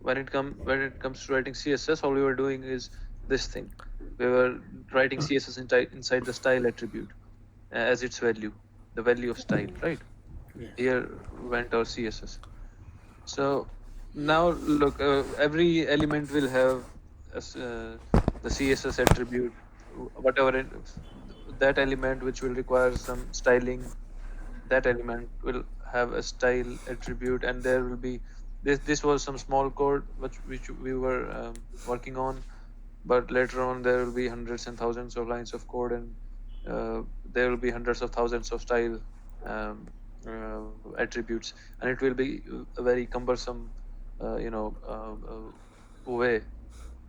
when it comes to writing CSS, all we were doing is this thing. We were writing CSS inside the style attribute as its value, the value of style, right? Yes. Here went our CSS. So now look, every element will have the CSS attribute, whatever that element which will require some styling. That element will have a style attribute, and there will be this was some small code which we were working on, but later on there will be hundreds and thousands of lines of code, and there will be hundreds of thousands of style um, attributes, and it will be a very cumbersome way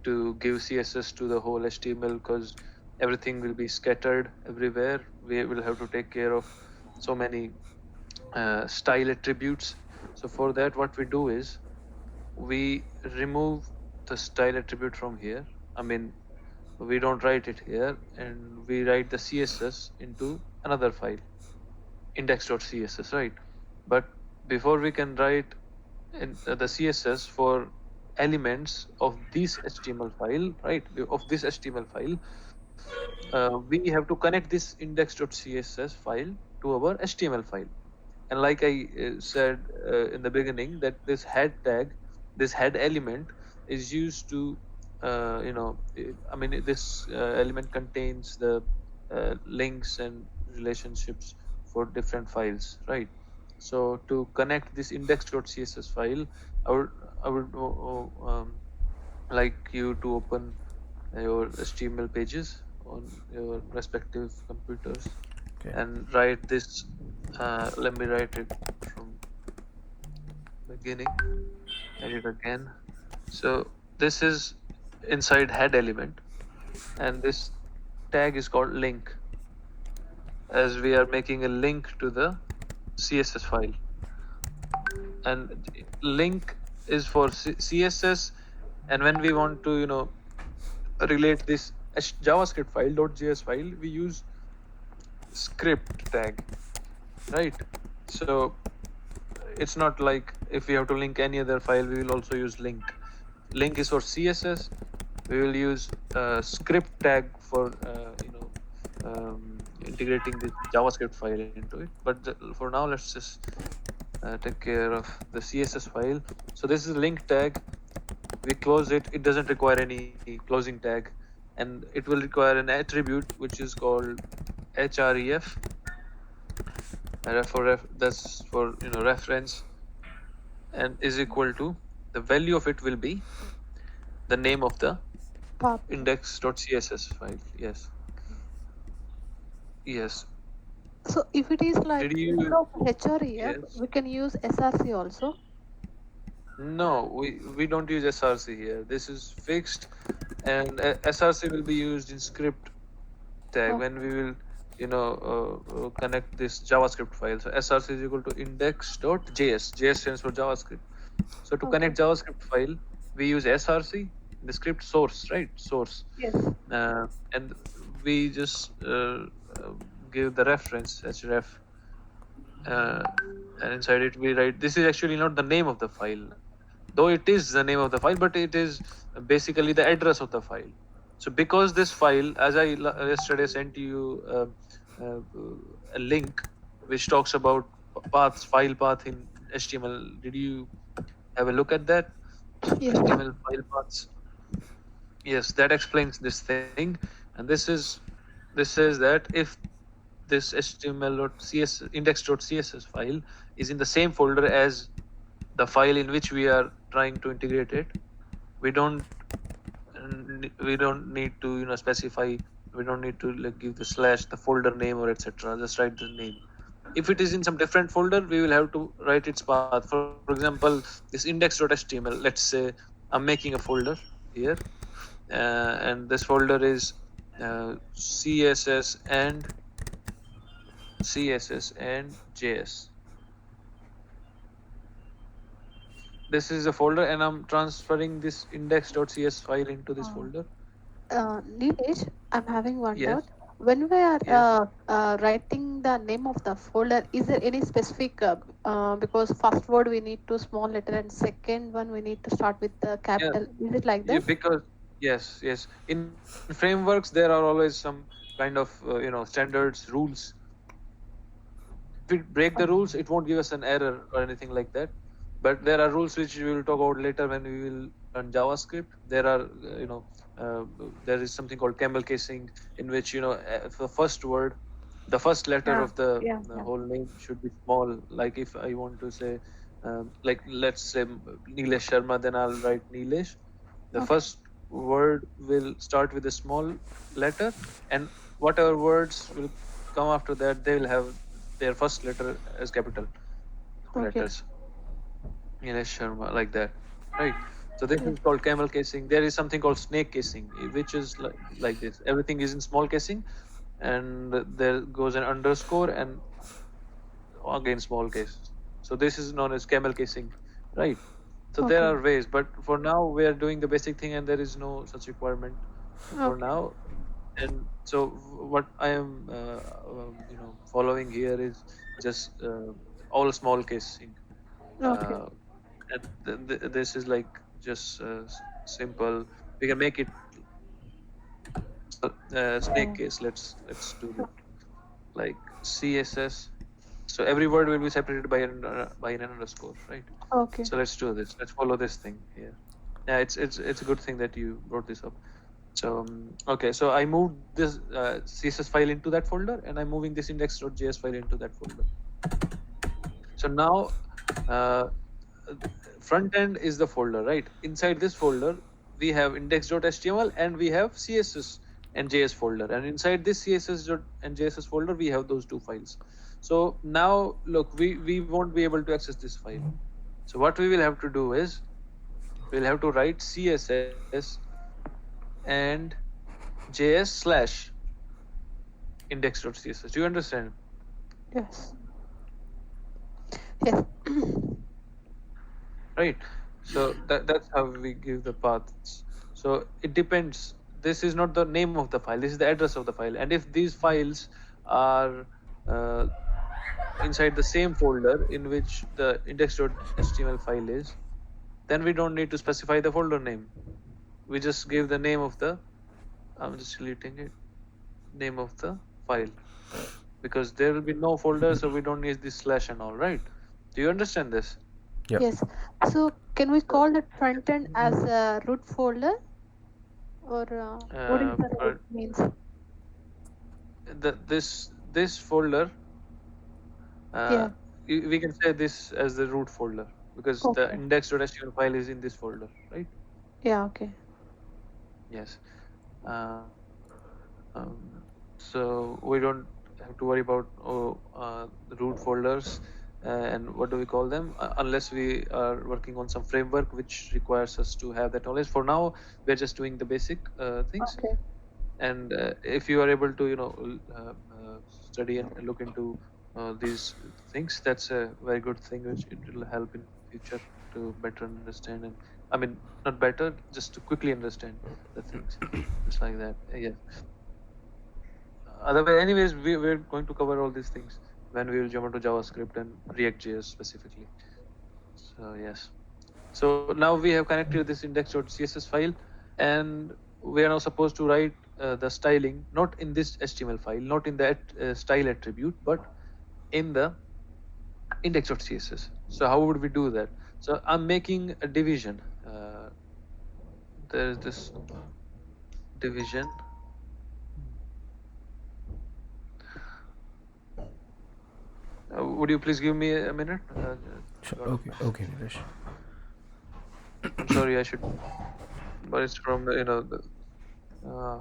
to give CSS to the whole HTML, because everything will be scattered everywhere. We will have to take care of so many style attributes. So for that, what we do is we remove the style attribute from here. I mean, we don't write it here, and we write the CSS into another file, index.css, right? But before we can write the CSS for elements of this HTML file, right? Of this HTML file, we have to connect this index.css file to our HTML file. And like I said in the beginning, that this head tag, this head element is used to this element contains the links and relationships for different files, right? So to connect this index.css file, i would I would like you to open your HTML pages on your respective computers Okay. and write this. Let me write it from beginning. Edit again. So this is inside head element, and this tag is called link, as we are making a link to the CSS file. And link is for CSS, and when we want to relate this JavaScript file .js file, we use script tag, right? So it's not like if we have to link any other file, we will also use link. Link is for CSS. We will use script tag for integrating the JavaScript file into it. But for now, let's just take care of the CSS file. So this is link tag. We close it. It doesn't require any closing tag, and it will require an attribute which is called href. That's for reference, and is equal to the value of it will be the name of the Path. index.css file. Yes. Yes. So if it is like Did instead you? of href, Yes. we can use src also. No, we don't use src here. This is fixed, and src will be used in script tag Oh, when we will connect this JavaScript file. So src is equal to index.js. JS stands for JavaScript. So to okay. connect JavaScript file, we use src, the script source, right? Source. Yes. And we just give the reference href, and inside it we write, this is actually not the name of the file, though it is the name of the file, but it is basically the address of the file. So because this file, as I yesterday sent you uh, a link which talks about paths, file path in HTML, did you have a look at that? Yes. HTML file paths. Yes, that explains this thing, and this says that if this HTML.css index.css file is in the same folder as the file in which we are trying to integrate it, we don't need to specify. We don't need to give the slash, the folder name, or etc. Just write the name. If it is in some different folder, we will have to write its path. For example, this index.html, let's say I'm making a folder here, and this folder is css and JS. This is a folder, and I'm transferring this index.cs file into this folder. Nilesh, I'm having one Yes. doubt. when we are Yes. writing the name of the folder, is there any specific because first word we need to small letter and second one we need to start with the Yeah. capital? Is it like Yeah, this? because yes. In frameworks, there are always some kind of standards, rules. If we break the rules, it won't give us an error or anything like that. But there are rules which we will talk about later when we will learn JavaScript. There are, uh, there is something called camel casing, in which the first word, the first letter Yeah, of the yeah. whole name should be small. Like if I want to say, like let's say Nilesh Sharma, then I'll write Nilesh. The Okay, first word will start with a small letter, and whatever words will come after that, they will have their first letter as capital okay. letters. Nilesh Sharma, like that, right? So this Yes. is called camel casing. There is something called snake casing, which is like this. Everything is in small casing, and there goes an underscore and again small case. So this is known as camel casing, right? So there are Okay, ways, but for now we are doing the basic thing, and there is no such requirement for okay, now. And so what I am following here is just all small casing, okay. uh, and this is like just simple. We can make it snake Oh, case. Let's do this like CSS. So every word will be separated by an underscore, right? okay, So let's do this. Let's follow this thing here. Yeah, it's a good thing that you brought this up. So okay, so I moved this CSS file into that folder, and I'm moving this index.js file into that folder. So now uh, front end is the folder, right? Inside this folder, we have index.html and we have CSS and JS folder. And inside this CSS and JS folder, we have those two files. So now look, we won't be able to access this file. So what we will have to do is we'll have to write CSS and JS slash index.css. Do you understand? yes, yes. Right. So that's how we give the paths. So it depends. This is not the name of the file, this is the address of the file, and if these files are uh, inside the same folder in which the index.html file is, then we don't need to specify the folder name. We just give the name of the, I'm just deleting it, name of the file, because there will be no folder, so we don't need this slash and all, right? Do you understand this? Yep. Yes. So can we So call that front end as a root folder, or what is the root but means? this folder, uh, Yeah. we can say this as the root folder because the Okay. index.html file is in this folder, right? Yeah. Okay. Yes. So we don't have to worry about the root folders and what do we call them, unless we are working on some framework which requires us to have that knowledge. For now, we're just doing the basic things. Okay. And if you are able to study and look into these things, that's a very good thing which it will help in future to better understand. And I mean, not better, just to quickly understand the things. It's like that. Yeah. Otherwise, anyways, we're going to cover all these things when we will jump into JavaScript and React.js specifically. So yes. So now we have connected this index.css file, and we are now supposed to write the styling not in this HTML file, not in that style attribute, but in the index.css. So how would we do that? So I'm making a division. There's this division. Would you please give me a minute? Sure. Gaurav? Okay, Nilesh. I'm sorry, I should, but it's from uh,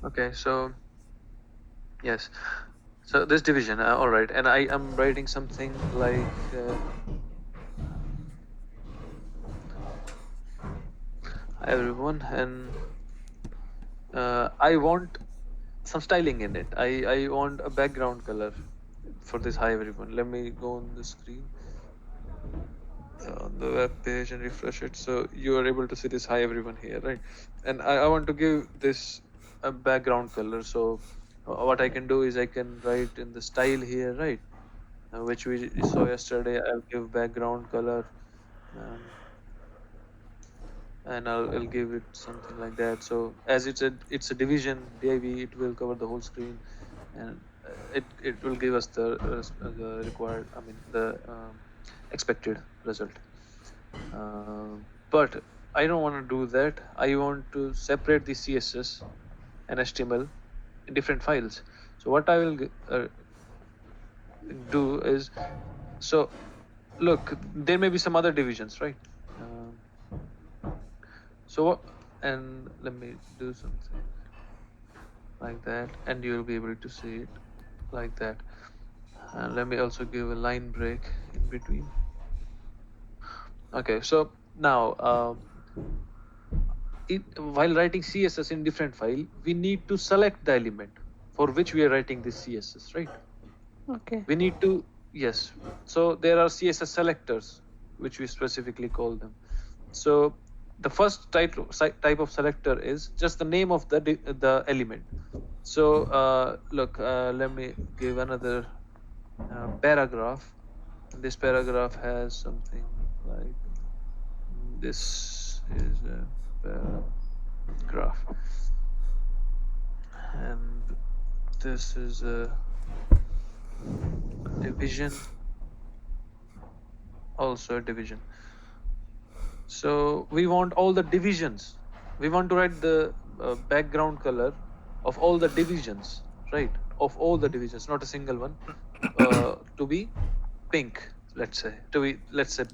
okay. So yes, so this division, all right, and I am writing something like hi everyone, and I want some styling in it. I want a background color for this hi everyone. Let me go on the screen on the web page and refresh it, so you are able to see this hi everyone here, right? And I want to give this a background color. So what I can do is I can write in the style here, right? Which we saw yesterday. I'll give background color, um, and I'll give it something like that. So as it's a division div, it will cover the whole screen, and it will give us the required, I mean the expected result. But I don't want to do that. I want to separate the CSS and HTML in different files. So what I will do is, so look, there may be some other divisions, right? Um, so what, and let me do something like that, and you'll be able to see it like that. And let me also give a line break in between. Okay, so now while writing CSS in different file, we need to select the element for which we are writing this CSS, right? Okay. We need to, yes. So there are CSS selectors, which we specifically call them. So the first type of selector is just the name of the element. So look, let me give another paragraph. This paragraph has something like, this is a paragraph, and this is a division, also a division. So we want all the divisions. We want to write the background color of all the divisions, right? Of all the divisions, not a single one, to be pink, let's say, to be, let's say,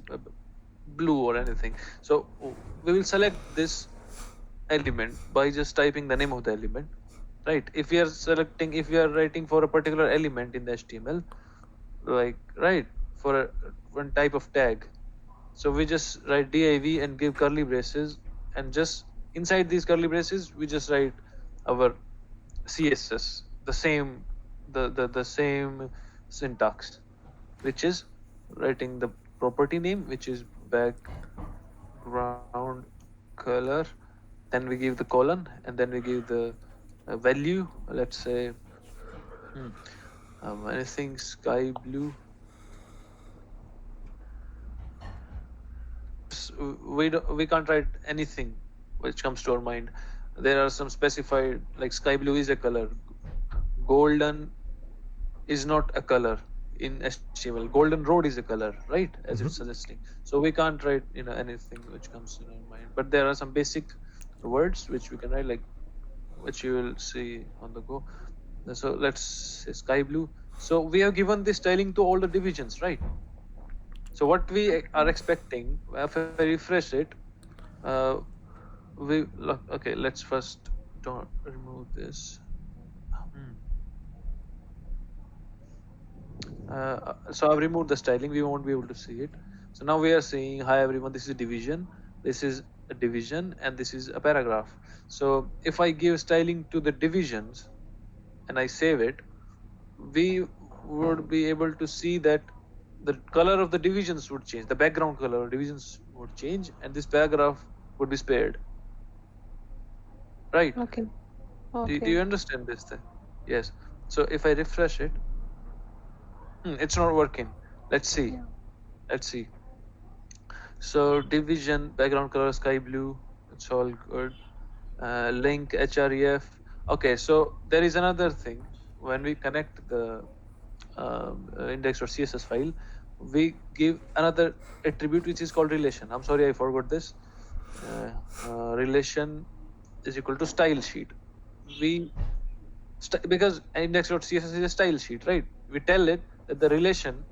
blue or anything. So we will select this element by just typing the name of the element, right? If we are writing for a particular element in the HTML, like, right, for one type of tag, so we just write div and give curly braces, and just inside these curly braces we just write our CSS, the same, the same syntax, which is writing the property name, which is background color, then we give the colon, and then we give the value, let's say, hmm, anything sky blue. We can't write anything which comes to our mind. There are some specified, like sky blue is a color, golden is not a color in HTML. Golden road is a color, right? As it's suggesting. So we can't write anything which comes in our mind. But there are some basic words which we can write, like which you will see on the go. So let's say sky blue. So we have given this styling to all the divisions, right? So what we are expecting, if I refresh it, uh, okay, let's first don't remove this. Hmm. So I've removed the styling, we won't be able to see it. So now we are saying, hi everyone, this is a division, this is a division, and this is a paragraph. So if I give styling to the divisions and I save it, we would be able to see that the color of the divisions would change, the background color of divisions would change, and this paragraph would be spared, right? Okay. Do Okay. you understand this thing? Yes. So if I refresh it, it's not working. Let's see. Yeah. Let's see. So division, background color sky blue, it's all good. Link href. Okay, so there is another thing. When we connect the index.css file, we give another attribute which is called relation. I'm sorry, I forgot this. Relation is equal to style sheet. Because index.css is a style sheet, right? We tell it that the relation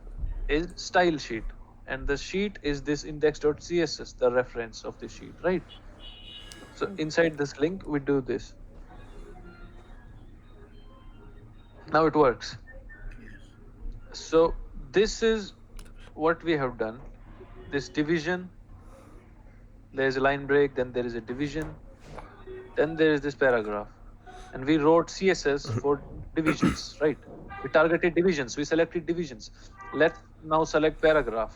is style sheet, and the sheet is this index.css, the reference of the sheet, right? So inside this link, we do this. Now it works. So this is what we have done. This division, there is a line break, then there is a division, then there is this paragraph, and we wrote CSS for divisions, right? We targeted divisions, we selected divisions. Let's now select paragraph.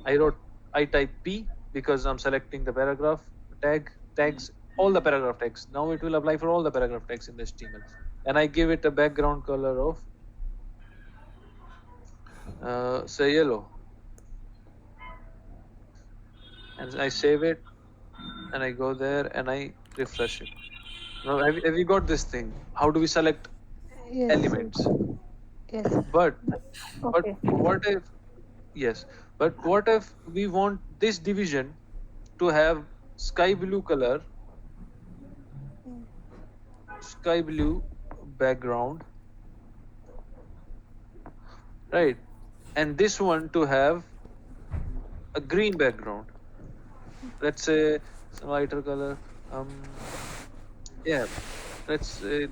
I type P because I'm selecting the paragraph tags, all the paragraph tags. Now it will apply for all the paragraph tags in the HTML. And I give it a background color of say yellow. And I save it and I go there and I refresh it. Now have you got this thing? How do we select Yes. elements? Yes. But but Okay. what if yes, but what if we want this division to have sky blue color, sky blue background, right? And this one to have a green background. Let's say some lighter color. Yeah, let's say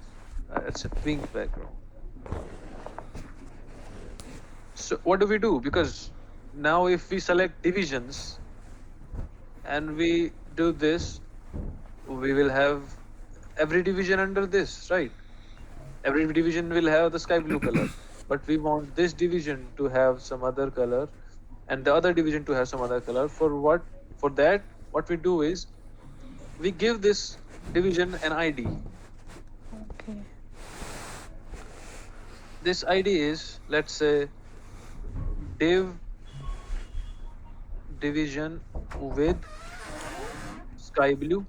it's a pink background. So what do we do? Because now if we select divisions and we do this, we will have every division under this, right? Every division will have the sky blue color, but we want this division to have some other color and the other division to have some other color. For that, what we do is we give this division an ID. Okay. This ID is, let's say, div division with sky blue,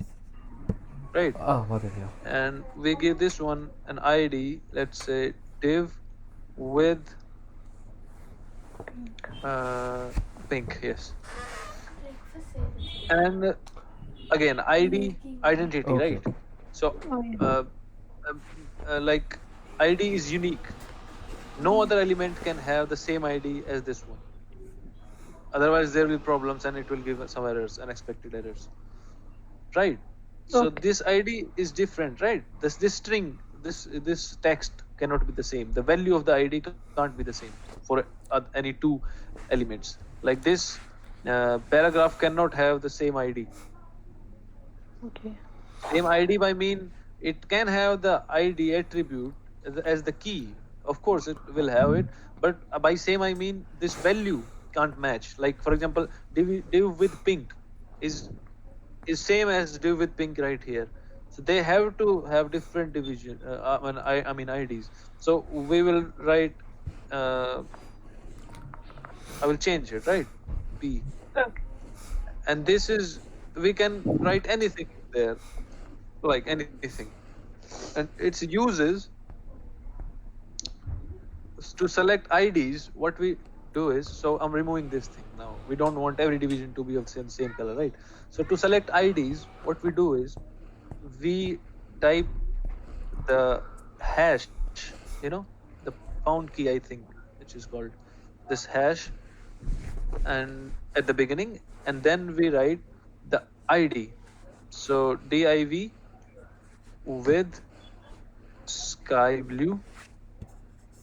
right? What is it? And we give this one an ID, let's say div with pink, yes. And again, ID, identity, Okay. right? So Oh, yeah. like ID is unique. No other element can have the same ID as this one. Otherwise, there will be problems and it will give some errors, unexpected errors, right? So Okay. this ID is different, right? This string, this text cannot be the same. The value of the ID can't be the same for any two elements. Like this paragraph cannot have the same ID. Okay. Same ID by mean it can have the ID attribute as the key. Of course, it will have it, but by same I mean this value can't match. Like for example, div with pink is same as div with pink right here. So they have to have different division. I mean IDs. So we will write. I will change it, right? P, Okay. and this is we can write anything there, like anything, and its uses to select IDs. What we do is, so I'm removing this thing now. We don't want every division to be of same color, right? So to select IDs, what we do is we type the hash, the pound key, I think, which is called this hash, and at the beginning, and then we write the ID. So div with sky blue.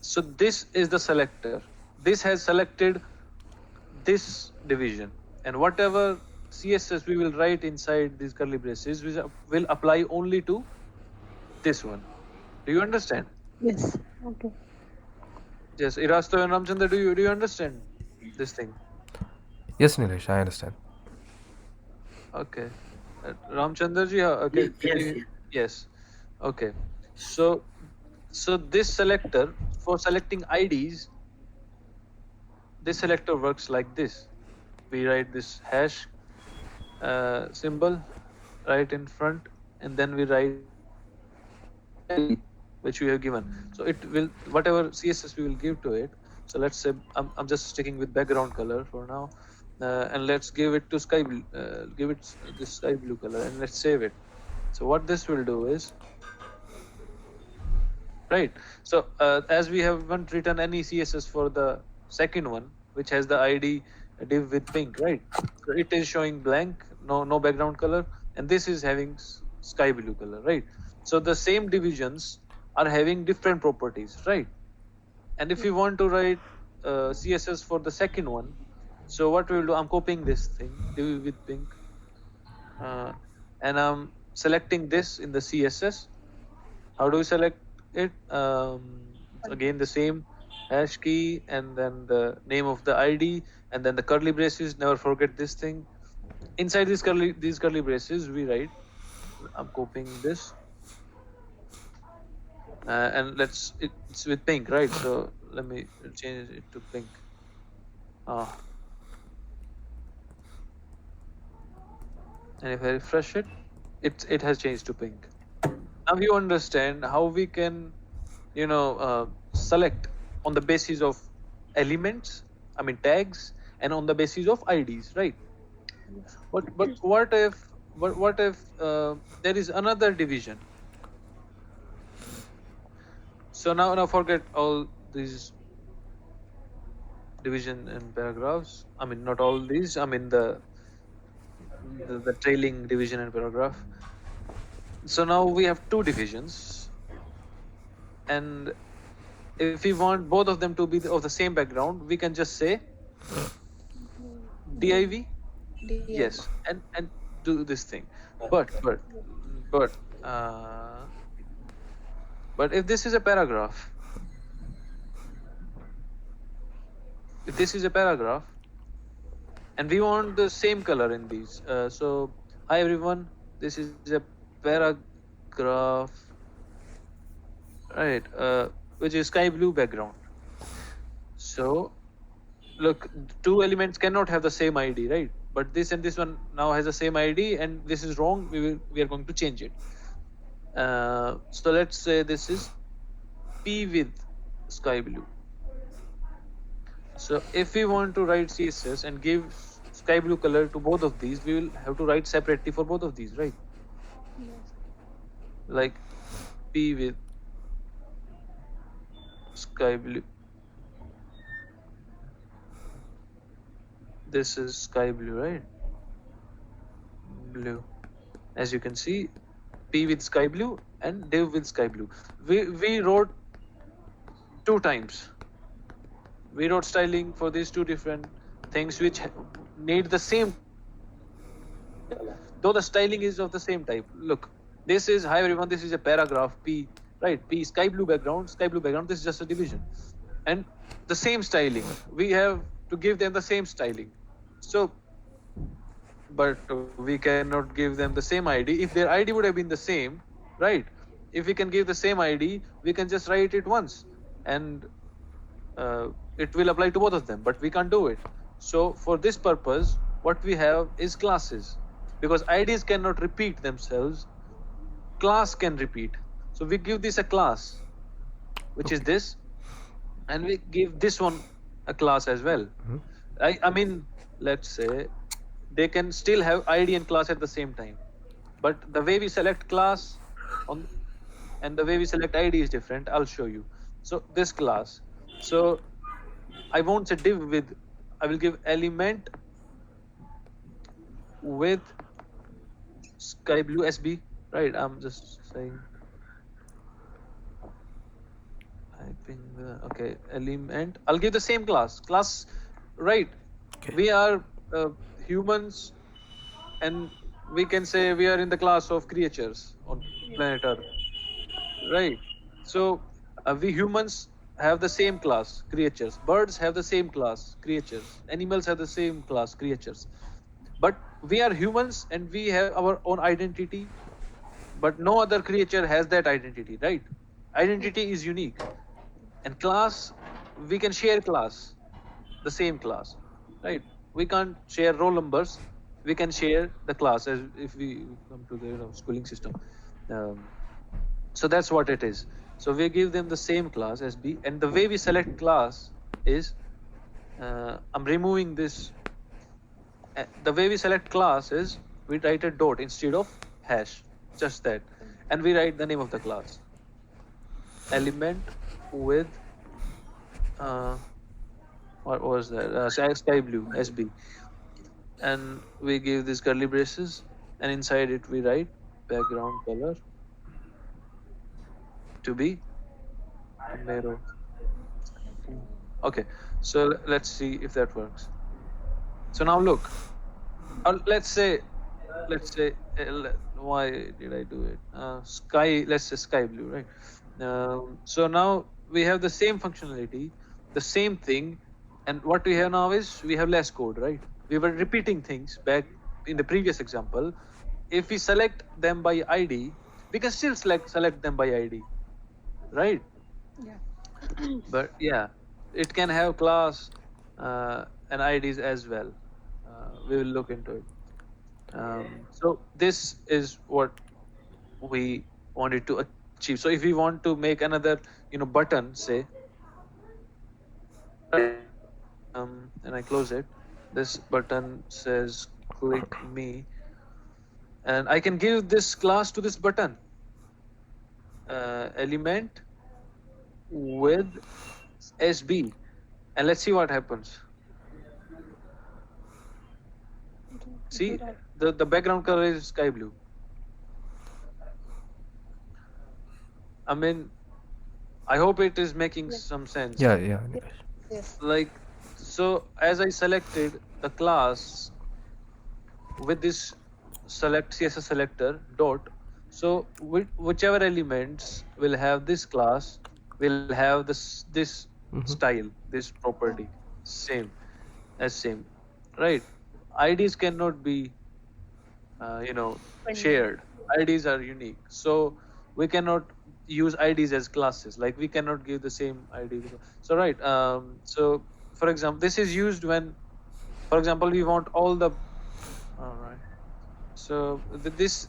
So this is the selector. This has selected this division, and whatever CSS we will write inside these curly braces will apply only to this one. Do you understand? Yes. Okay. Yes, Irasto and Ramchandra, do you understand this thing? Yes, Nilesh, I understand. Okay. Ramchandra ji, okay, can Yes, you? yes. Yes. Okay. So this selector for selecting IDs, this selector works like this. We write this hash symbol right in front, and then we write ID which we have given. So it will, whatever CSS we will give to it. So let's say I'm just sticking with background color for now, and let's give it to sky blue. Give it this sky blue color, and let's save it. So what this will do is, right? So as we haven't written any CSS for the second one, which has the ID div with pink, right? So it is showing blank, no background color, and this is having sky blue color, right? So the same divisions are having different properties, right? And if you want to write CSS for the second one, so what we'll do, I'm copying this thing, div with pink, and I'm selecting this in the CSS. How do we select it? Again, the same hash key and then the name of the ID and then the curly braces. Never forget this thing. Inside these curly braces, we write. I'm copying this, and it's with pink, right? So let me change it to pink. Ah, and if I refresh it, it has changed to pink. Now you understand how we can, select on the basis of elements, I mean tags, and on the basis of IDs, right? But what if there is another division? So now forget all these division and paragraphs. I mean not all these. I mean the trailing division and paragraph. So now we have two divisions, and if we want both of them to be of the same background, we can just say div. Yes, and do this thing. But but but uh, but if this is a paragraph, if this is a paragraph, and we want the same color in these. So hi everyone, this is a paragraph, right? Which is sky blue background. So look, two elements cannot have the same ID, right? But this and this one now has the same ID, and this is wrong. We are going to change it. So let's say this is P with sky blue. So if we want to write CSS and give sky blue color to both of these, we will have to write separately for both of these, right? Yes. Like P with sky blue. This is sky blue, right? Blue. As you can see, P with sky blue and div with sky blue. We wrote two times. We wrote styling for these two different things which need the same color, though the styling is of the same type. Look, this is hi everyone, this is a paragraph P, right? P sky blue background, this is just a division. And the same styling, we have to give them the same styling. So but we cannot give them the same ID. If their ID would have been the same, right? If we can give the same ID, we can just write it once and it will apply to both of them, but we can't do it. So for this purpose, what we have is classes, because IDs cannot repeat themselves, class can repeat. So we give this a class, which is this, and we give this one a class as well. I mean, let's say they can still have ID and class at the same time, but the way we select class on and the way we select ID is different. I'll show you. So this class, so I won't say div with, I will give element with sky blue SB, right? I'm just saying typing the okay element. I'll give the same class, right? Okay. We are humans, and we can say we are in the class of creatures on planet Earth, right? So we humans have the same class, creatures. Birds have the same class, creatures. Animals have the same class, creatures. But we are humans and we have our own identity, but no other creature has that identity, right? Identity is unique. And class, we can share class, the same class, right? We can't share roll numbers. We can share the class as if we come to the schooling system. So that's what it is. So we give them the same class as B, and the way we select class is I'm removing this. The way we select class is we write a dot instead of hash, just that, and we write the name of the class. Element with what was that? Sky blue SB, and we give these curly braces, and inside it we write background color to be narrow. Okay, so let's see if that works. So now look, let's say why did I do it? Sky, let's say sky blue, right? So now we have the same functionality, the same thing, and what we have now is we have less code, right? We were repeating things back in the previous example. If we select them by ID, we can still select them by ID, right? Yeah. But yeah, it can have class and IDs as well. We will look into it. So this is what we wanted to achieve. So if we want to make another, button, say, right, and I close it, this button says click me, and I can give this class to this button element with SB, and let's see what happens. See, the background color is sky blue. I mean, I hope it is making some sense. Yeah, yeah, Nilesh. Yes. Like, so as I selected the class with this select CSS selector dot, so whichever elements will have this class will have this style, this property, same same, right? IDs cannot be shared. IDs are unique, so we cannot use IDs as classes. Like we cannot give the same ID. So right. So for example, this is used when, for example, we want all the. All right. So this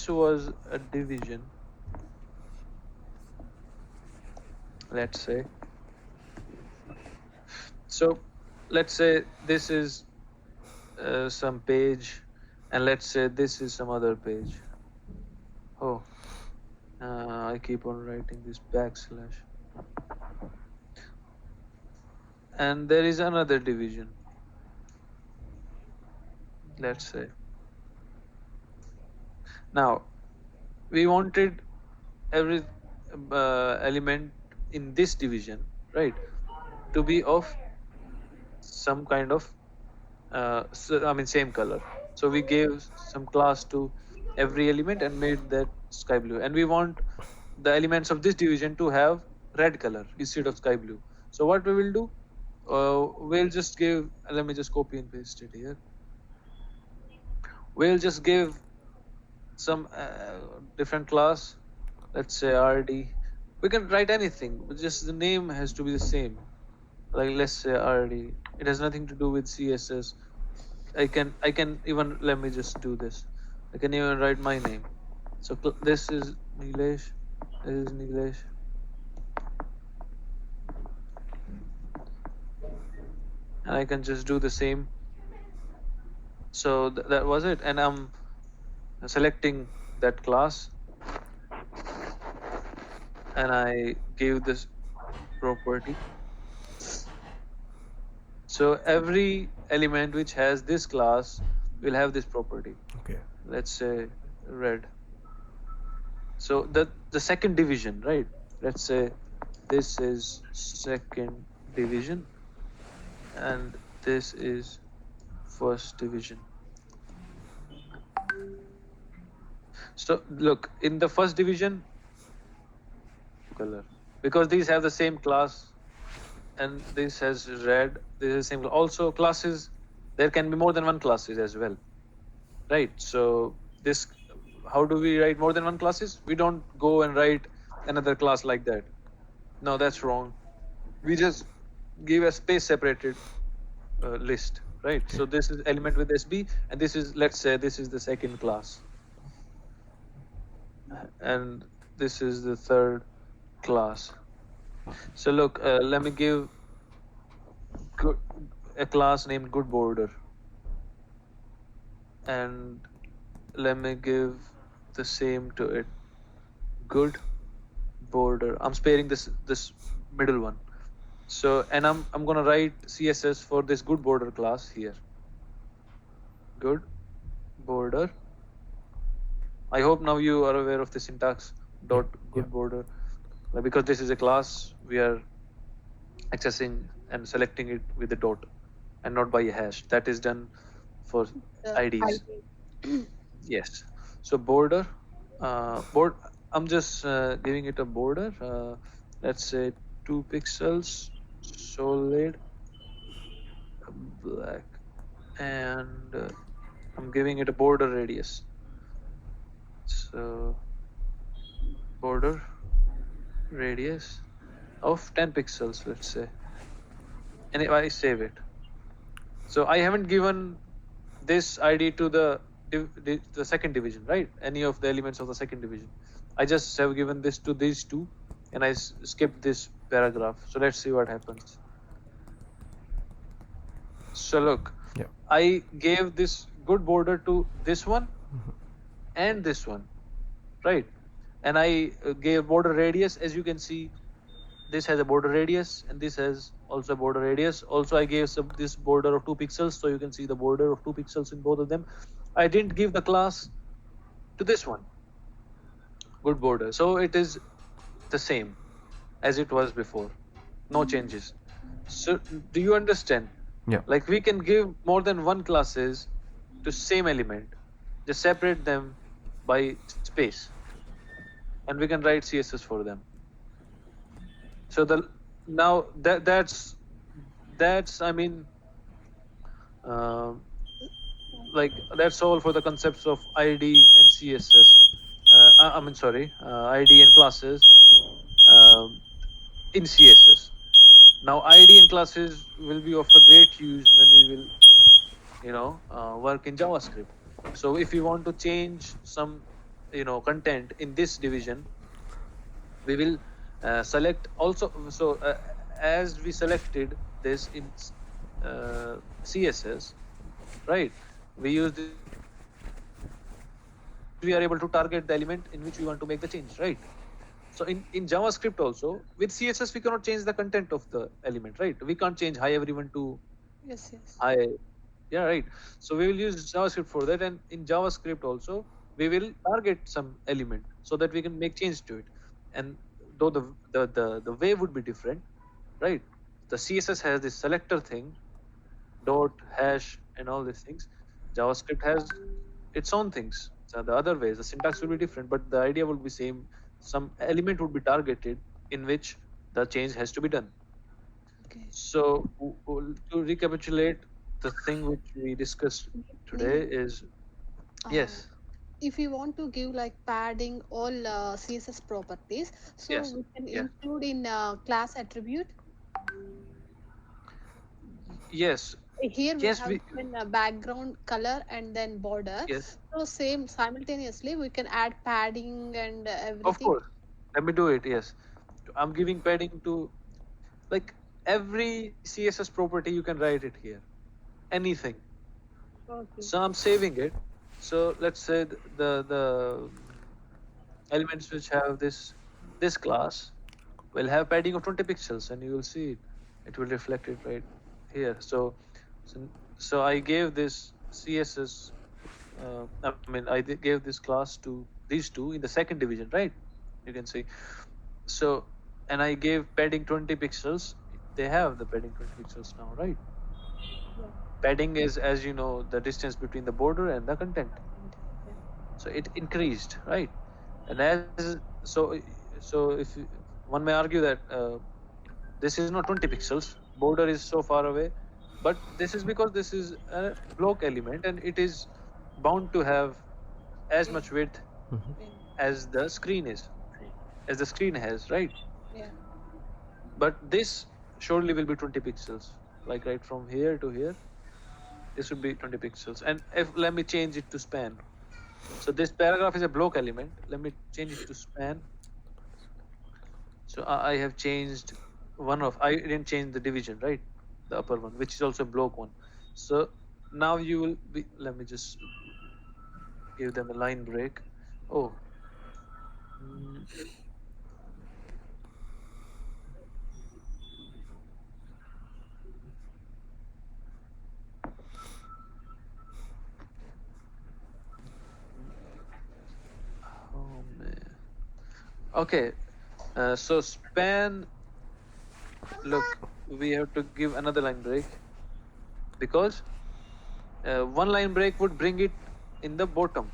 was a division. Let's say. So let's say this is some page, and let's say this is some other page. Oh. I keep on writing this backslash. And there is another division. Let's say. Now, we wanted every element in this division, right, to be of some kind of, same color. So we gave some class to every element and made that sky blue. And we want the elements of this division to have red color instead of sky blue. So what we will do, we'll just give, let me just copy and paste it here. We'll just give some different class, let's say RD. We can write anything, but just the name has to be the same. Like let's say RD. It has nothing to do with CSS. I can even, let me just do this. I can even write my name. So this is Nilesh. This is Nilesh. And I can just do the same. So that was it. And I'm selecting that class. And I give this property. So every element which has this class will have this property. Okay. Let's say red. So the second division, right? Let's say this is second division and this is first division. So look, in the first division, color, because these have the same class and this has red, this is the same. Also classes, there can be more than one classes as well, right? So this, how do we write more than one classes? We don't go and write another class like that. No, that's wrong. We just give a space separated list, right? So this is element with SB, and this is, let's say this is the second class, and this is the third class. So look, let me give a class named good border, and let me give the same to it, good border. I'm sparing this middle one. So, and I'm gonna write CSS for this good border class here. Good border. I hope now you are aware of the syntax dot good border, because this is a class we are accessing and selecting it with a dot and not by a hash. That is done for IDs. Yes. So border, I'm just giving it a border. Let's say 2 pixels, solid black, and I'm giving it a border radius. So border radius of 10 pixels, let's say. And if I save it, so I haven't given this ID to the second division, right? Any of the elements of the second division. I just have given this to these two, and I skipped this paragraph. So let's see what happens. So look, Yeah. I gave this good border to this one and this one, right? And I gave border radius. As you can see, this has a border radius, and this has also a border radius. Also, I gave this border of 2 pixels, so you can see the border of 2 pixels in both of them. I didn't give the class to this one, good border. So it is the same as it was before, no changes. So do you understand? Yeah. Like we can give more than one classes to same element, just separate them by space, and we can write CSS for them. So now that's I mean, like that's all for the concepts of ID and CSS. I mean, sorry, ID and classes in CSS. Now, ID and classes will be of a great use when we will, work in JavaScript. So if we want to change some, content in this division, we will select also. So as we selected this in CSS, right? We use this paragraph. We are able to target the element in which we want to make the change, right? So in JavaScript also, with CSS, we cannot change the content of the element, right? We can't change hi everyone to Yes, yes. hi. Yeah, right. So we will use JavaScript for that. And in JavaScript also, we will target some element so that we can make change to it. And though the way would be different, right? The CSS has this selector thing, dot, hash, and all these things. JavaScript has its own things. So the other ways, the syntax will be different, but the idea would be same. Some element would be targeted in which the change has to be done. Okay. So to recapitulate, the thing which we discussed today is yes, If you want to give like padding all CSS properties, so yes, we can yeah, include in class attribute. yes, Here we yes. have given a background color and then border. Yes, So same simultaneously we can add padding and of everything. course. Let me do it. Yes, I'm giving padding to like every CSS property. You can write it here. Anything. Okay. So I'm saving it. So let's say the elements which have this class will have padding of 20 pixels, and you will see it. It will reflect it right here. So I gave this CSS. I mean, gave this class to these two in the second division, right? You can see. So, and I gave padding 20 pixels. They have the padding 20 pixels now, right? Yeah. Padding is, as you know, the distance between the border and the content. Yeah. So it increased, right? And as so if one may argue that this is not 20 pixels, border is so far away, but this is because this is a block element and it is bound to have as much width Yeah. as the screen is, as the screen has, right? Yeah. But this surely will be 20 pixels, like right from here to here, this would be 20 pixels. And if let me change it to span. So this paragraph is a block element. Let me change it to span. So I have changed I didn't change the division, right? The upper one, which is also a block one. So now you will be, let me just give them a line break. Oh, mm, oh man. Okay, so span, look, we have to give another line break because one line break would bring it in the bottom.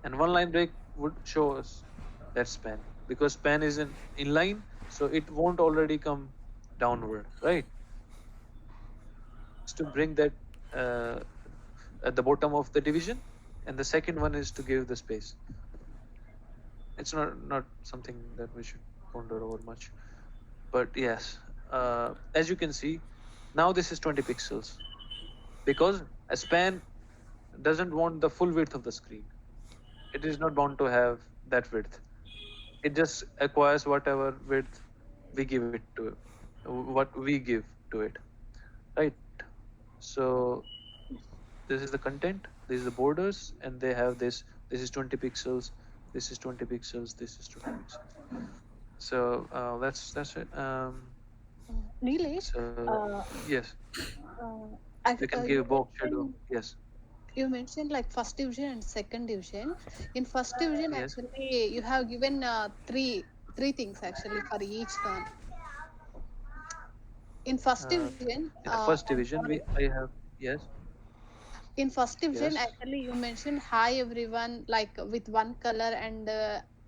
and one line break would show us that span, because span is in inline, so it won't already come downward, right? Is to bring that uh, at the bottom of the division, and the second one is to give the space. It's not something that we should ponder over much, but yes, as you can see, now this is 20 pixels, because a span doesn't want the full width of the screen. It is not bound to have that width. It just acquires whatever width we give it to it, what we give to it, right? So this is the content, this is the borders, and they have this. This is 20 pixels, this is 20 pixels, this is 20 pixels. So that's it. Nilesh, So uh, yes, uh, we can you give box shadow. mentioned Yes, like first division and second division. In first division, yes. actually, you have given three things actually for each one. In first division, In the first I'm division, sorry. I have, yes, In first division, yes. actually, you mentioned hi everyone, like with one color and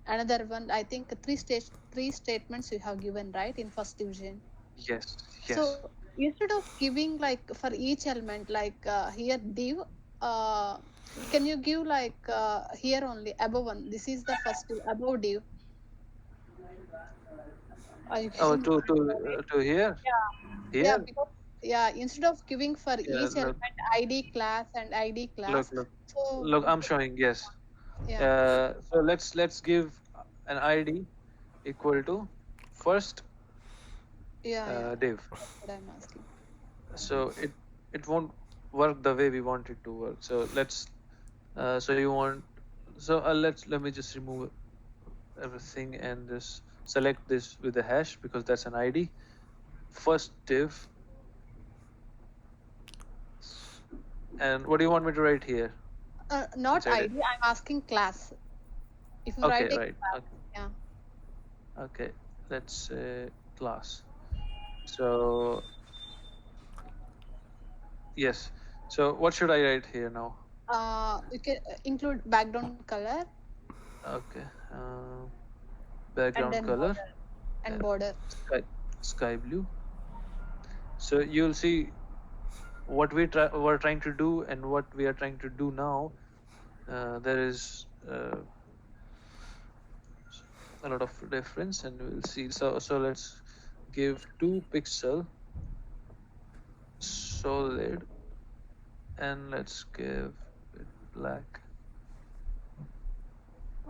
another one. I think three statements you have given, right? In first division. Yes, yes. So instead of giving like for each element, like here div, uh, can you give like here only above one? This is the first div, above div. Are you Oh, getting the point? Sorry. to here, Yeah, yeah, here. because yeah, instead of giving for Yeah, each element ID class and ID look, class, look, so look. I'm showing. Yes. yeah, So let's give an ID equal to first yeah, div. that's what I'm asking. So it won't work the way we want it to work. So let's. So you want. So let me just remove everything and just select this with the hash, because that's an ID. First div. And what do you want me to write here Not inside it? ID, I'm asking class. If you Okay, write a right. class, Okay, yeah, okay. Let's say class. So yes. So what should I write here now? you can include background color Okay. and Background then color, border and uh, border. sky blue. So you'll see what we're trying to do and what we are trying to do now. There is a lot of difference, and we'll see. So let's give 2 pixel solid, and let's give it black.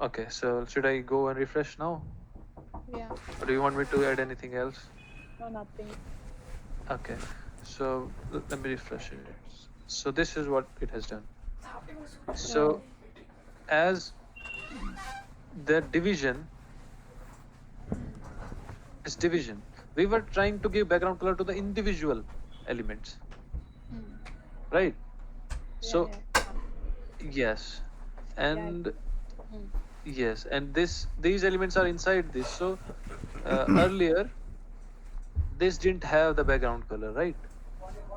Okay. So should I go and refresh now, Yeah, or do you want me to add anything else? no, nothing. Okay. So let me refresh it. So this is what it has done. Oh, So as the division is division, we were trying to give background color to the individual elements, hmm. right? Yeah, So yeah, yes, yeah. and Hmm. yes, and these elements are inside this. So earlier this didn't have the background color, right?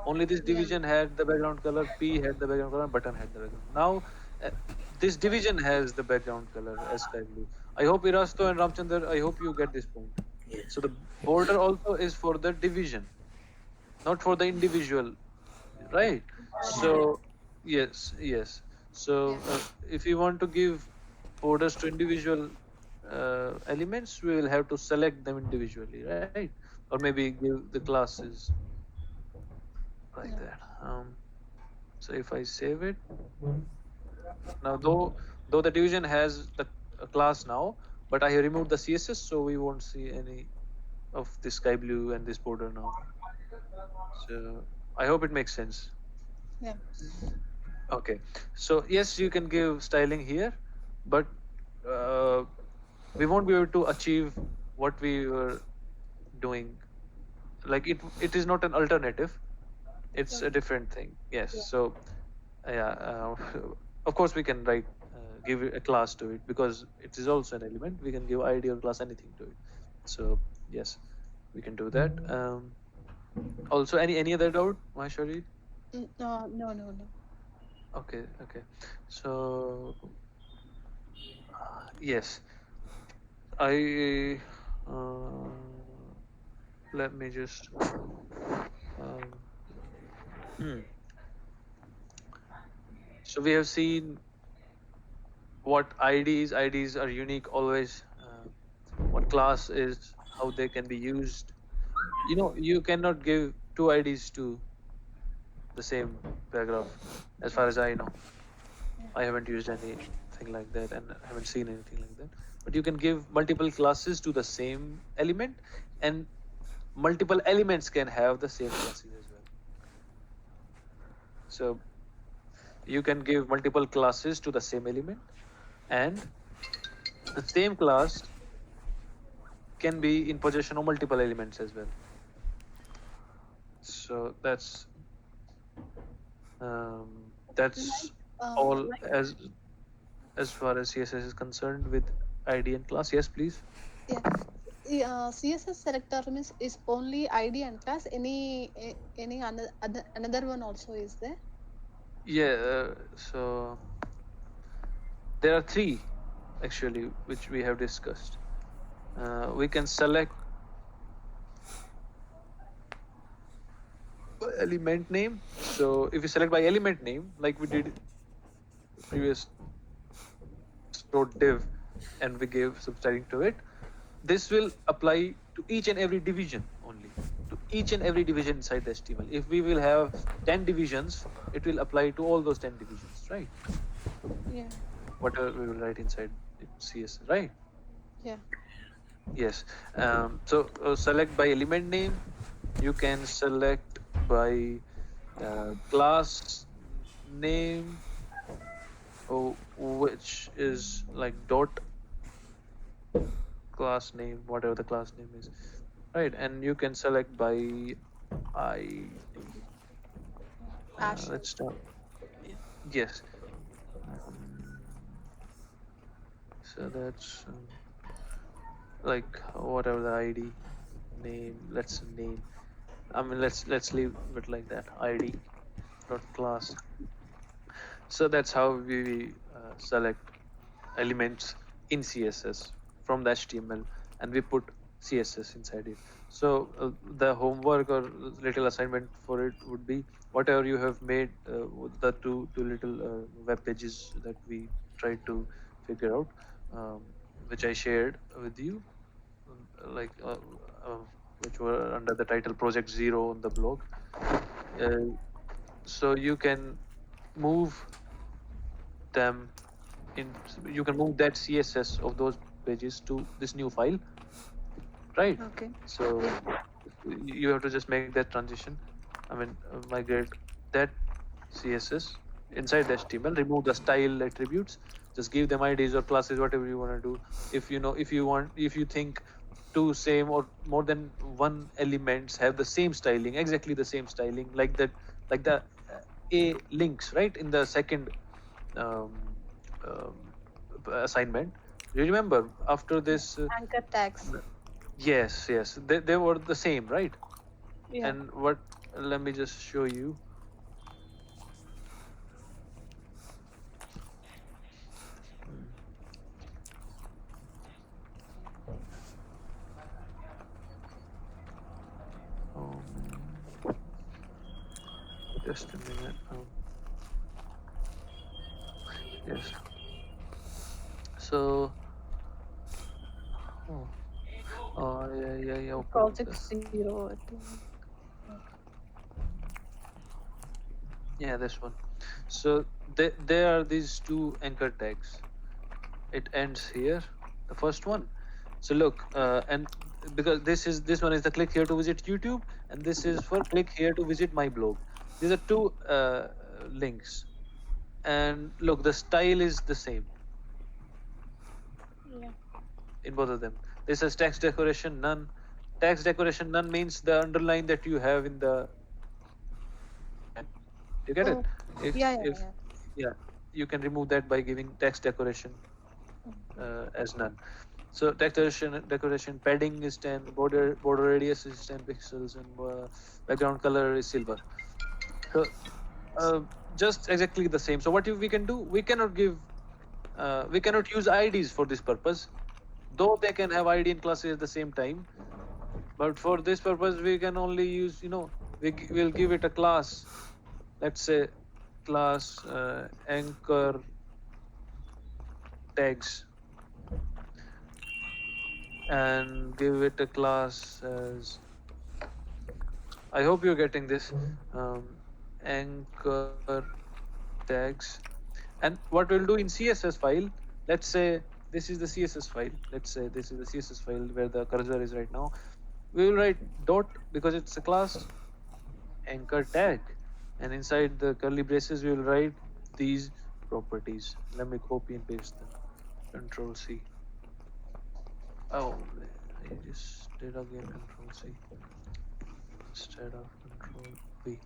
Only this Yeah, division had the background color, P had the background color, button had the background. Now uh, this division has the background color as sky blue. I hope Irasto and Ramchandar, I hope you get this point. So the border also is for the division, not for the individual, right? yeah, So yes, yes. So yeah, if you want to give borders to individual elements, we will have to select them individually, right? Or maybe give the classes like yeah. that. So if I save it now, though the division has the class now, but I have removed the CSS, so we won't see any of this sky blue and this border now. So I hope it makes sense. Yeah. Okay. So yes, you can give styling here, but uh, we won't be able to achieve what we were doing. Like it is not an alternative. It's a Okay. different thing. Yes. Yeah. So yeah, of course we can write give a class to it, because it is also an element. We can give ID or class anything to it. So yes, we can do that. Also, any other doubt, Maheshwari? No, no, no, no. Okay, okay. So Yes, I let me just um, hmm. So we have seen what IDs are unique always, what class is, how they can be used. You cannot give two IDs to the same paragraph, as far as I know. I haven't used anything like that and haven't seen anything like that. But you can give multiple classes to the same element, and multiple elements can have the same classes as well. So you can give multiple classes to the same element, and the same class can be in possession of multiple elements as well. So that's all Like, as far as CSS is concerned with ID and class. Yes, please. yeah. CSS selector means is only ID and class. Any another one also is there? Yeah. So there are three actually which we have discussed. We can select element name. So if we select by element name, like we did previous, wrote div and we gave substyling to it, this will apply to each and every division only, to each and every division inside the HTML. If we will have 10 divisions, it will apply to all those 10 divisions, right? Yeah. Whatever we will write inside CS, right? Yeah. Yes. So select by element name. You can select by class name, which is like dot class name, whatever the class name is, right? And you can select by ID. Ash. Let's start. Yes. Mm, So that's like whatever the ID name. Let's name. I mean, let's leave it like that. ID dot class. So that's how we select elements in CSS from the HTML, and we put CSS inside it. So the homework or little assignment for it would be whatever you have made, the two little web pages that we tried to figure out, which I shared with you, like uh, which were under the title Project Zero on the blog. Uh, so you can move them in. You can move that CSS of those pages to this new file, right? Okay. So Yeah. you have to just make that transition. I mean, migrate that CSS inside the HTML, remove the style attributes, just give them IDs or classes, whatever you want to do. If you think two same or more than one elements have the same styling, exactly the same styling, like that, like the a links, right, in the second um, assignment. You remember after this? Anchor tags. Yes, they were the same, right? Yeah. And what? Let me just show you. Hmm. Um, just a minute. Yes. So, oh, yeah. Open Project this. Zero, I think. Yeah, this one. So there are these two anchor tags. It ends here, the first one. So look, and because this one is the click here to visit YouTube, and this is for click here to visit my blog. These are two links, and look, the style is the same Yeah. in both of them. This is text decoration none. Text decoration none means the underline that you have in the. You get it? Oh, If yeah, if yeah, yeah, you can remove that by giving text decoration as none. So decoration padding is 10, border radius is 10 pixels, and background color is silver. So just exactly the same. So what we can do? We cannot give we cannot use IDs for this purpose, though they can have ID and classes at the same time. But for this purpose, we can only use, will give it a class. Let's say class anchor tags, and give it a class as, I hope you're getting this, anchor tags. And what we'll do in CSS file, let's say this is the CSS file. Let's say this is the CSS file where the cursor is right now. We will write dot, because it's a class, anchor tag, and inside the curly braces we will write these properties. Let me copy and paste them. Control C. Oh, I just did again Control C instead of Control V.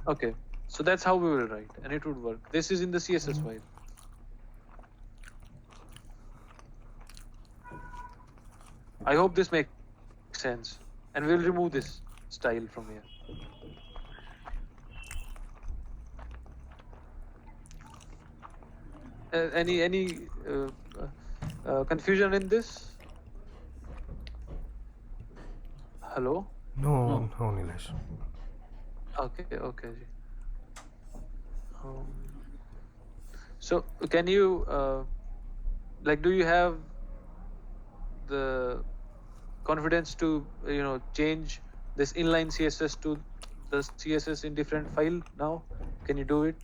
Okay, so that's how we will write, and it would work. This is in the CSS file. I hope this makes sense, and we'll remove this style from here. Any confusion in this? Hello? No, Nilesh. Okay. So can you do you have the confidence to change this inline CSS to the CSS in different file now? Can you do it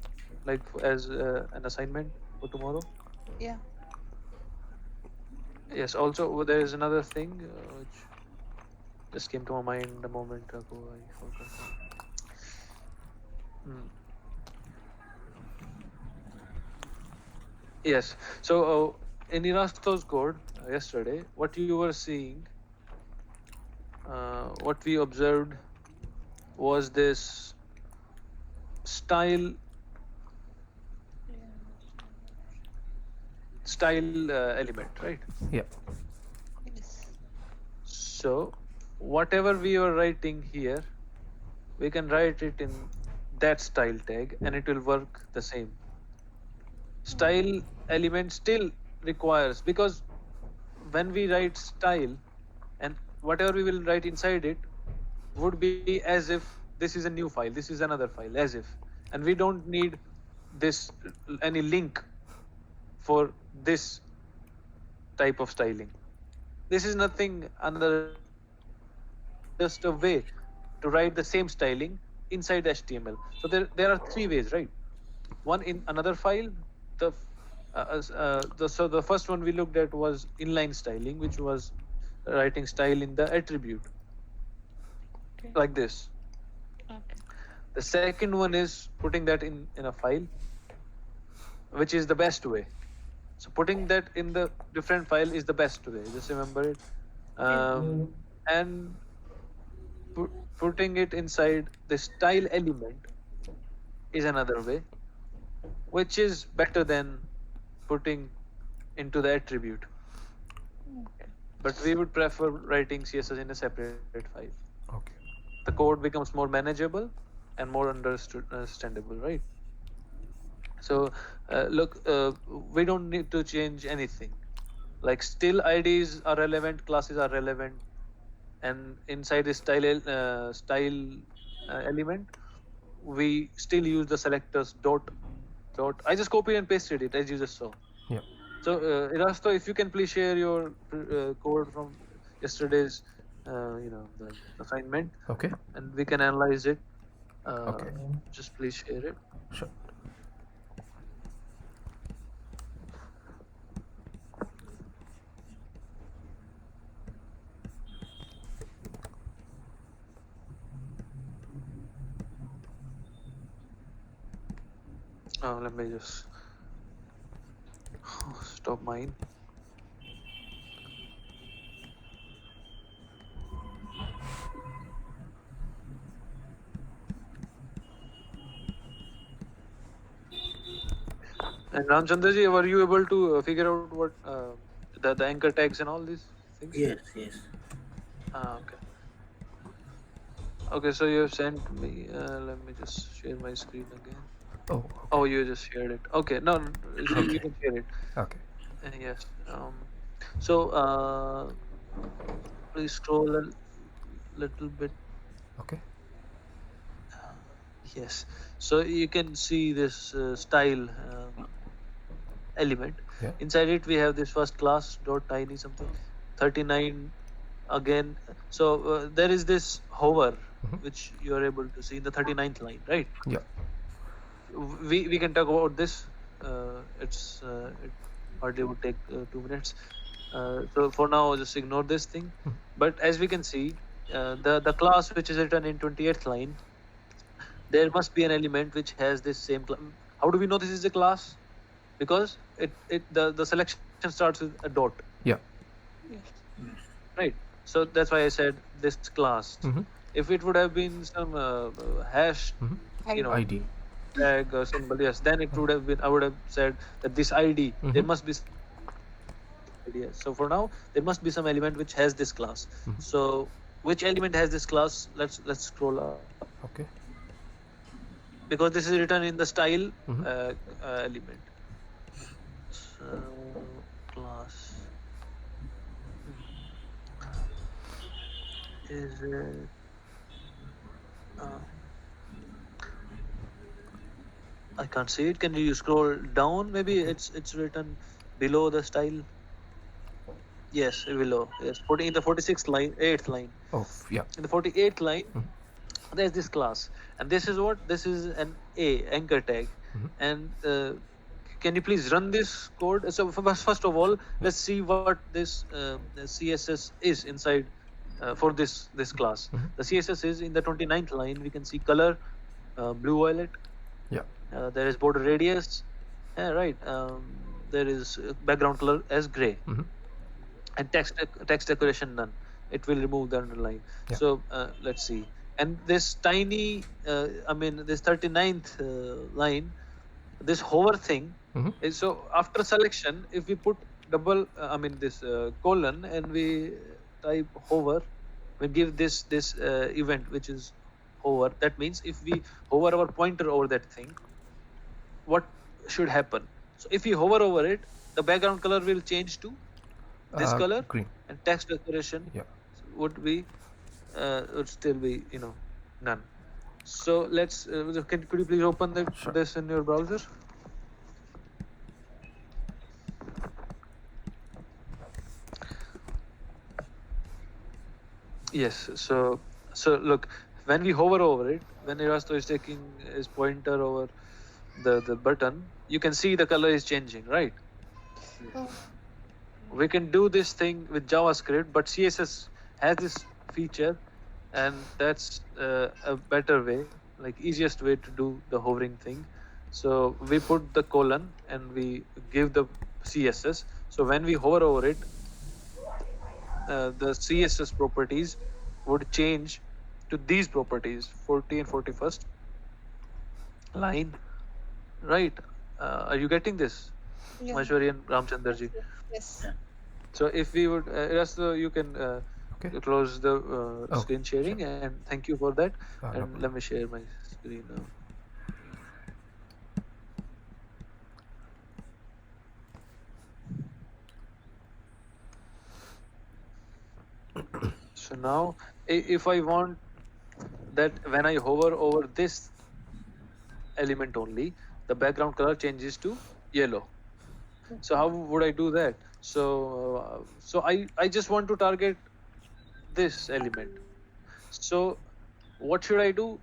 as an assignment for tomorrow? Yeah. Yes. Also, there is another thing which just came to my mind a moment ago. I forgot. Yes. So in Erasto's code yesterday, what you were seeing, what we observed was this style element, right? Yeah. Yes. So whatever we are writing here, we can write it in that style tag, and it will work the same. Style element still requires, because when we write style, and whatever we will write inside it would be as if this is a new file, this is another file, as if, and we don't need this any link for this type of styling. This is nothing another just a way to write the same styling inside HTML. So there are three ways, right? One, in another file, the so the first one we looked at was inline styling, which was writing style in the attribute, Okay. like this. Okay. The second one is putting that in a file, which is the best way. So putting that in the different file is the best way. Just remember it. And putting it inside the style element is another way, which is better than putting into the attribute. Okay. But we would prefer writing CSS in a separate file. Okay. The code becomes more manageable and more understandable, right? So look, we don't need to change anything. Like still IDs are relevant, classes are relevant, and inside the style element, we still use the selectors dot. I just copied and pasted it as you just saw. Yeah. So Erasto, if you can please share your code from yesterday's the assignment, Okay. and we can analyze it. Okay. Just please share it. Sure. Let me just stop mine. And Ramchandraji, were you able to figure out what the anchor tags and all these things? Yes. Okay. Okay, so you have sent me. Let me just share my screen again. Oh. Oh, you just shared it. Okay, no, you can share it. Okay. Yes. So please scroll a little bit. Okay. Yes. So you can see this style element. Yeah. Inside it, we have this first class dot tiny something 39 again. So there is this hover Mhm. which you are able to see in the 39th line, right? Yeah. We can talk about this. It hardly would take 2 minutes. So for now, just ignore this thing. Mhm. But as we can see, the class which is written in 28th line, there must be an element which has this same class. How do we know this is a class? Because the selection starts with a dot, Yeah. Yes. right? So that's why I said this class. Mhm. If it would have been some hash, Mhm. you know, ID. tag or symbol, yes, then it would have been. I would have said that this ID, there Mhm. must be some ID. Yes. So for now, there must be some element which has this class. Mhm. So which element has this class? Let's scroll up Okay. because this is written in the style Mhm. element. So class is it? Uh, I can't see it. Can you scroll down? Maybe Okay. it's written below the style. Yes, below. Yes, 40 in the 46th line, 8th line. Oh, yeah. In the 48th line, Mhm. there's this class, and this is what? This is an anchor tag. Mhm. And can you please run this code? So first of all, Yeah. let's see what this CSS is inside for this class. Mhm. The CSS is in the 29th line. We can see color blue violet. Yeah. There is border radius. Yeah, right. There is background color as gray, Mhm. and text decoration none. It will remove the underline. Yeah. So let's see. And this tiny, I mean, this 39th line, this hover thing Mhm. is, so after selection, if we put double, I mean this colon, and we type hover, we give this event which is hover. That means if we hover our pointer over that thing, what should happen? So if we hover over it, the background color will change to this color, Green. and text decoration Yeah. would still be none. So let's could you please open Sure. this in your browser? Yes. So look, when we hover over it, when Erasto is taking his pointer over the button, you can see the color is changing, right? Oh, We can do this thing with JavaScript, but CSS has this feature, and that's a better way, like easiest way to do the hovering thing. So we put the colon and we give the CSS. So when we hover over it, the CSS properties would change to these properties, 40 and 41st line, right? Are you getting this, yeah. Maheshwari and Yes. Ramchandraji? Yes. Yes. So if we would, Erasto, you can Okay. close the Oh, screen sure. sharing, and thank you for that. No And problem. let me share my screen now. So now, if I want that when I hover over this element only, the background color changes to yellow. So how would I do that? So I just want to target this element. So what should I do?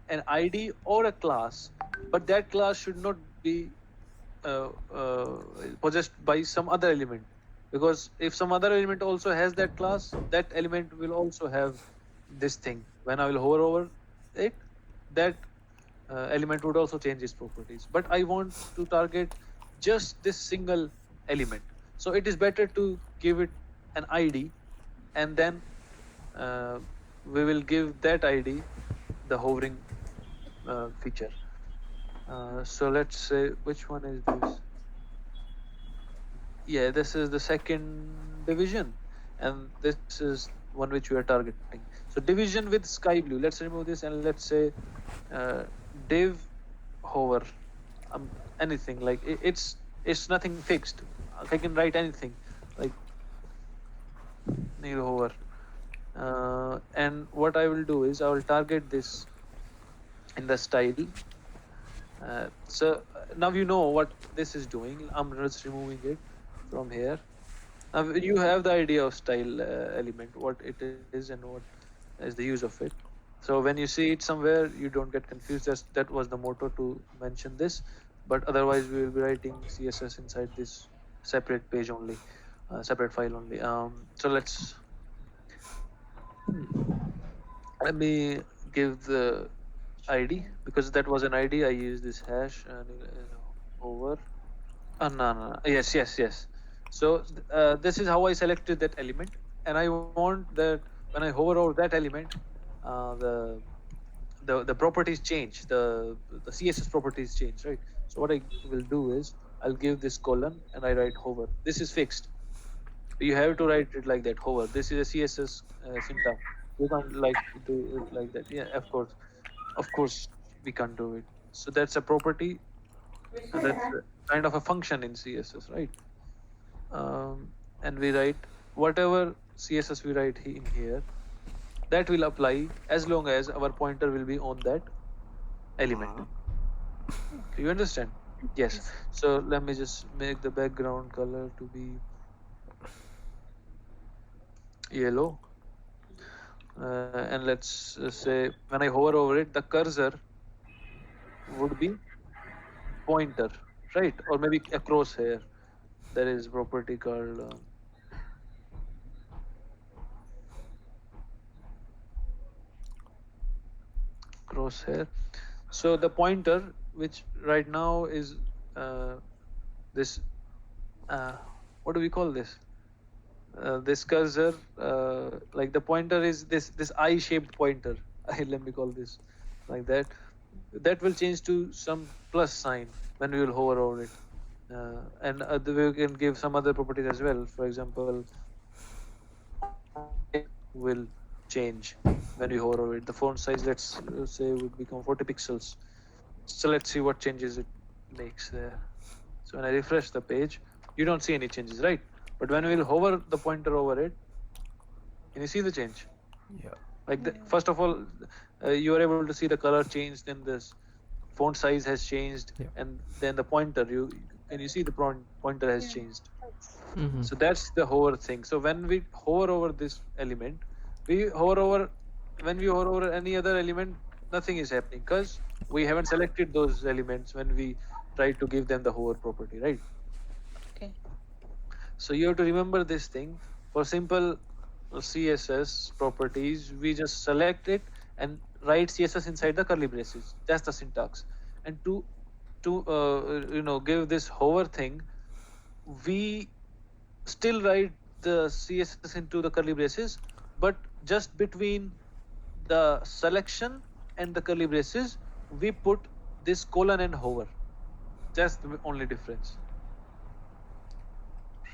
An ID or a class, but that class should not be possessed by some other element, because if some other element also has that class, that element will also have this thing. When I will hover over it, that element would also change its properties, but I want to target just this single element. So it is better to give it an ID, and then uh, we will give that ID the hovering feature. So let's say, which one is this? Yeah, this is the second division, and this is one which we are targeting. So division with sky blue. Let's remove this, and let's say uh, div hover. anything. Like it's nothing fixed. I can write anything. Like nil hover. And what I will do is I will target this in the style. So now you know what this is doing. I'm just removing it from here. Now you have the idea of style element, what it is and what is the use of it. So when you see it somewhere, you don't get confused. That was the motto to mention this. But otherwise, we will be writing CSS inside this separate page only, separate file only. So let me give the ID, because that was an ID. I use this hash and over. No. Yes. So this is how I selected that element, and I want that when I hover over that element, the properties change. The CSS properties change, right? So what I will do is I'll give this colon and I write hover. This is fixed. You have to write it like that. Hover. This is a CSS syntax. You can't like do it like that. Yeah, of course, we can't do it. So that's a property, and that's kind of a function in CSS, right? And we write whatever CSS we write in here, that will apply as long as our pointer will be on that element. Do you understand? Yes. So let me just make the background color to be yellow. And let's say when I hover over it, the cursor would be pointer, right? Or maybe a crosshair. There is property called crosshair. So the pointer, which right now is this, what do we call this? This cursor, like the pointer is this eye-shaped pointer. Let me call this like that. That will change to some plus sign when we will hover over it. And we can give some other properties as well. For example, will change when we hover over it. The font size, let's say, would become 40 pixels. So let's see what changes it makes there. So when I refresh the page, you don't see any changes, right? But when we'll hover the pointer over it, can you see the change? Yeah. Like first of all, you are able to see the color change. Then this font size has changed, and then the pointer. Can you see the pointer has changed? Mm-hmm. So that's the hover thing. So when we hover over this element, when we hover over any other element, nothing is happening because we haven't selected those elements when we try to give them the hover property, right? Okay. So you have to remember this thing. For simple CSS properties, we just select it and write CSS inside the curly braces. That's the syntax. And to give this hover thing, we still write the CSS into the curly braces, but just between the selection and the curly braces, we put this colon and hover. That's the only difference.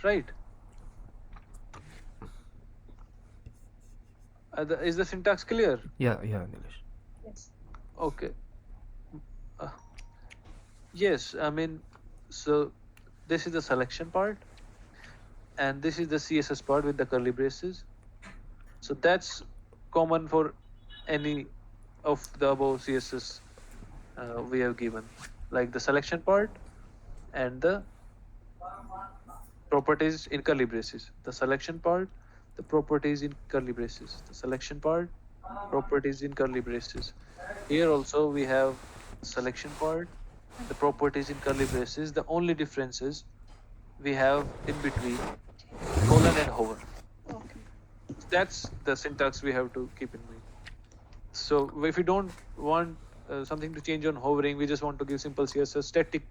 Right? Is the syntax clear? Yeah, Nilesh. Yes. Okay. Yes, I mean, so this is the selection part, and this is the CSS part with the curly braces. So that's common for any of the above CSS we have given, like the selection part and the properties in curly braces. The selection part, the properties in curly braces. The selection part, properties in curly braces. Here also we have selection part, the properties in curly braces. The only difference is we have in between colon and hover. Okay. That's the syntax we have to keep in mind. So if we don't want something to change on hovering, we just want to give simple CSS, static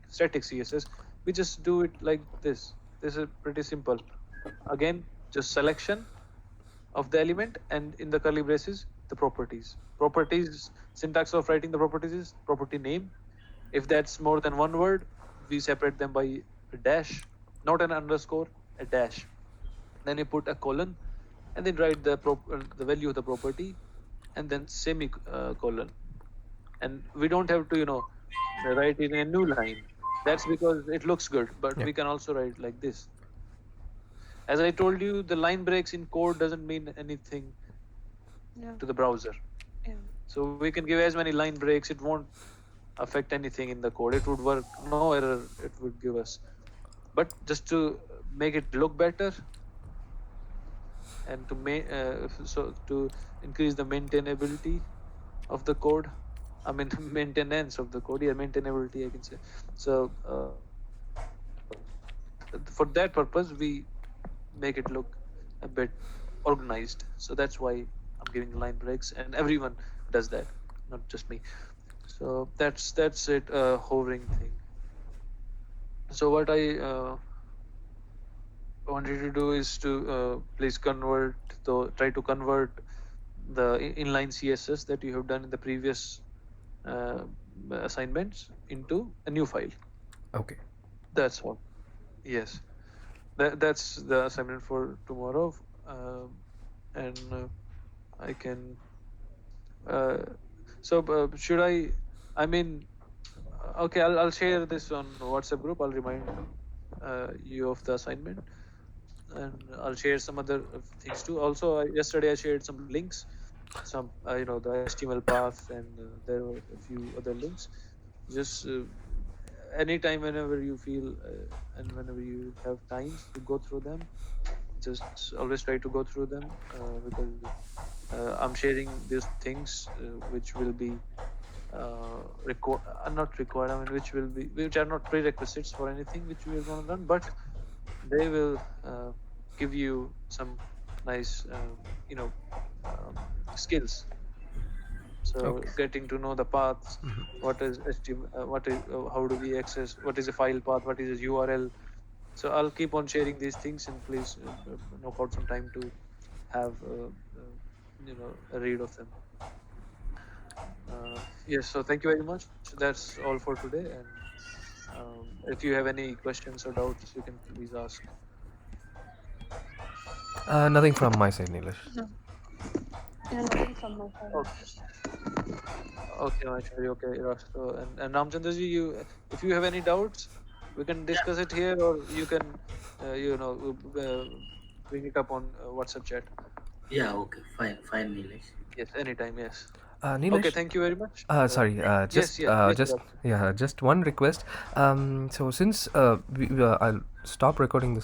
CSS, we just do it like this. This is pretty simple. Again, just selection of the element, and in the curly braces, the properties. Properties, syntax of writing the properties is property name. If that's more than one word, we separate them by a dash, not an underscore, a dash. Then you put a colon, and then write the value of the property, and then semicolon. And we don't have to, write it in a new line. That's because it looks good, but Yeah. we can also write like this. As I told you, the line breaks in code doesn't mean anything Yeah. to the browser. Yeah. So we can give as many line breaks, it won't affect anything in the code. It would work, no error it would give us. But just to make it look better and to increase the maintainability of the code, I mean maintenance of the code, yeah, maintainability I can say. So for that purpose, we make it look a bit organized. So that's why I'm giving line breaks, and everyone does that, not just me. So that's it, hovering thing. So what I wanted to do is to please try to convert the inline CSS that you have done in the previous uh, assignments into a new file. Okay. That's all. Yes, that's the assignment for tomorrow. And I can. So should I mean, okay, I'll share this on WhatsApp group. I'll remind you of the assignment, and I'll share some other things too. Also, yesterday I shared some links, some the HTML path, and there were a few other links. Just anytime, whenever you feel and whenever you have time to go through them, just always try to go through them because I'm sharing these things which will be not required. I mean, which are not prerequisites for anything which we are going to learn, but they will give you some nice, skills. So Okay. getting to know the paths, what is HTML, how do we access, what is a file path, what is a URL. So I'll keep on sharing these things, and please knock out some time to have a read of them. Yes, so thank you very much. That's all for today. And if you have any questions or doubts, you can please ask. Nothing from my side, Nilesh. No. Yeah, nothing from my side. Okay, okay, Maheshwari, okay, Rastro. And Ramchandraji, if you have any doubts, we can Yeah, discuss it here, or you can, bring it up on WhatsApp chat. yeah, okay, fine, Nilesh. Yes, anytime. Yes. Okay, Nilesh. thank you very much. Sorry. Yes, yes, please, Just Rastro. yeah, just one request. So since I'll stop recording this